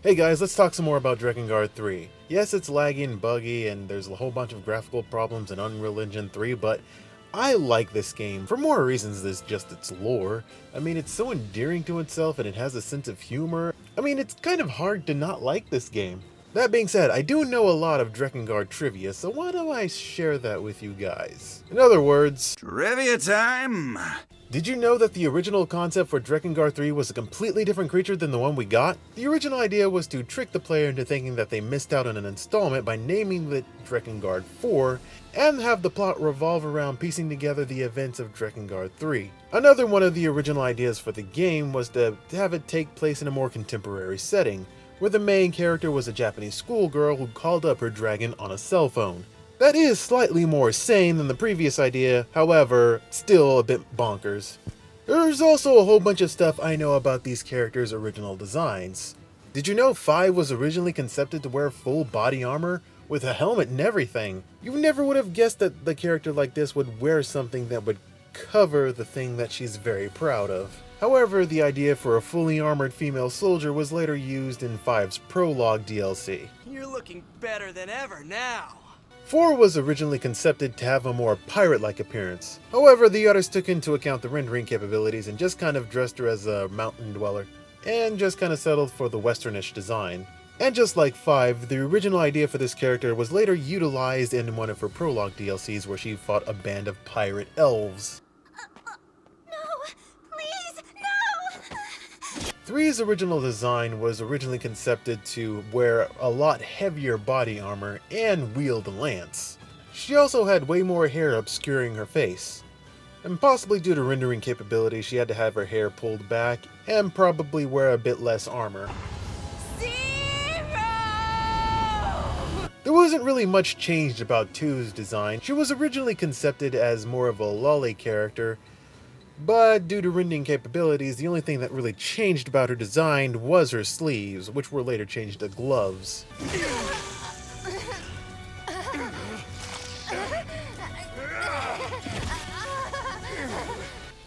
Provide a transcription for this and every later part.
Hey guys, let's talk some more about Drakengard 3. Yes, it's laggy and buggy, and there's a whole bunch of graphical problems in Unreal Engine 3, but I like this game for more reasons than just its lore. I mean, it's so endearing to itself and it has a sense of humor. I mean, it's kind of hard to not like this game. That being said, I do know a lot of Drakengard trivia, so why don't I share that with you guys? In other words, trivia time! Did you know that the original concept for Drakengard 3 was a completely different creature than the one we got? The original idea was to trick the player into thinking that they missed out on an installment by naming it Drakengard 4, and have the plot revolve around piecing together the events of Drakengard 3. Another one of the original ideas for the game was to have it take place in a more contemporary setting, where the main character was a Japanese schoolgirl who called up her dragon on a cell phone. That is slightly more sane than the previous idea, however, still a bit bonkers. There's also a whole bunch of stuff I know about these characters' original designs. Did you know 5 was originally conceived to wear full body armor, with a helmet and everything? You never would have guessed that the character like this would wear something that would cover the thing that she's very proud of. However, the idea for a fully armored female soldier was later used in 5's prologue DLC. You're looking better than ever now. 4 was originally conceived to have a more pirate-like appearance. However, the others took into account the rendering capabilities and just kind of dressed her as a mountain dweller, and just kind of settled for the westernish design. And just like 5, the original idea for this character was later utilized in one of her prologue DLCs where she fought a band of pirate elves. 3's original design was originally conceived to wear a lot heavier body armor and wield a lance. She also had way more hair obscuring her face. And possibly due to rendering capabilities, she had to have her hair pulled back and probably wear a bit less armor. There wasn't really much changed about 2's design. She was originally conceived as more of a lolly character, but due to rendering capabilities, the only thing that really changed about her design was her sleeves, which were later changed to gloves.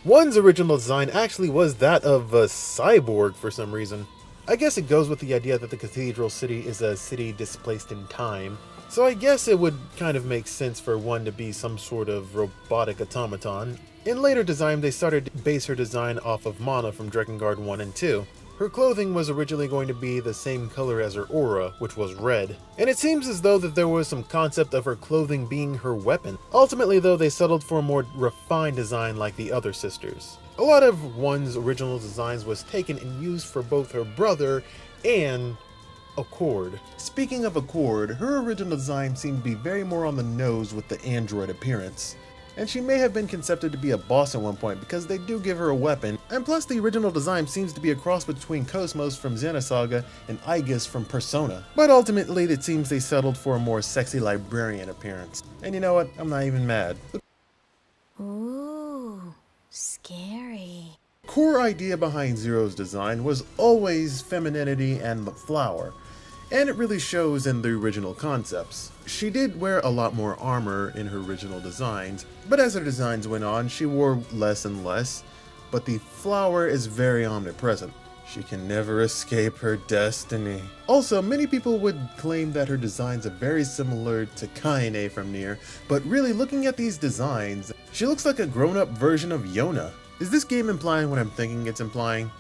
1's original design actually was that of a cyborg for some reason. I guess it goes with the idea that the cathedral city is a city displaced in time. So I guess it would kind of make sense for 1 to be some sort of robotic automaton. In later design, they started to base her design off of Mana from Drakengard 1 and 2. Her clothing was originally going to be the same color as her aura, which was red. And it seems as though that there was some concept of her clothing being her weapon. Ultimately though, they settled for a more refined design like the other sisters. A lot of 1's original designs was taken and used for both her brother and Accord. Speaking of Accord, her original design seemed to be very more on the nose with the android appearance. And she may have been conceived to be a boss at one point because they do give her a weapon, and plus the original design seems to be a cross between Cosmos from Xenosaga and Aegis from Persona. But ultimately it seems they settled for a more sexy librarian appearance. And you know what? I'm not even mad. Ooh, scary. The core idea behind Zero's design was always femininity and the flower. And it really shows in the original concepts. She did wear a lot more armor in her original designs, but as her designs went on, she wore less and less, but the flower is very omnipresent. She can never escape her destiny. Also, many people would claim that her designs are very similar to Kaine from Nier, but really looking at these designs, she looks like a grown-up version of Yona. Is this game implying what I'm thinking it's implying?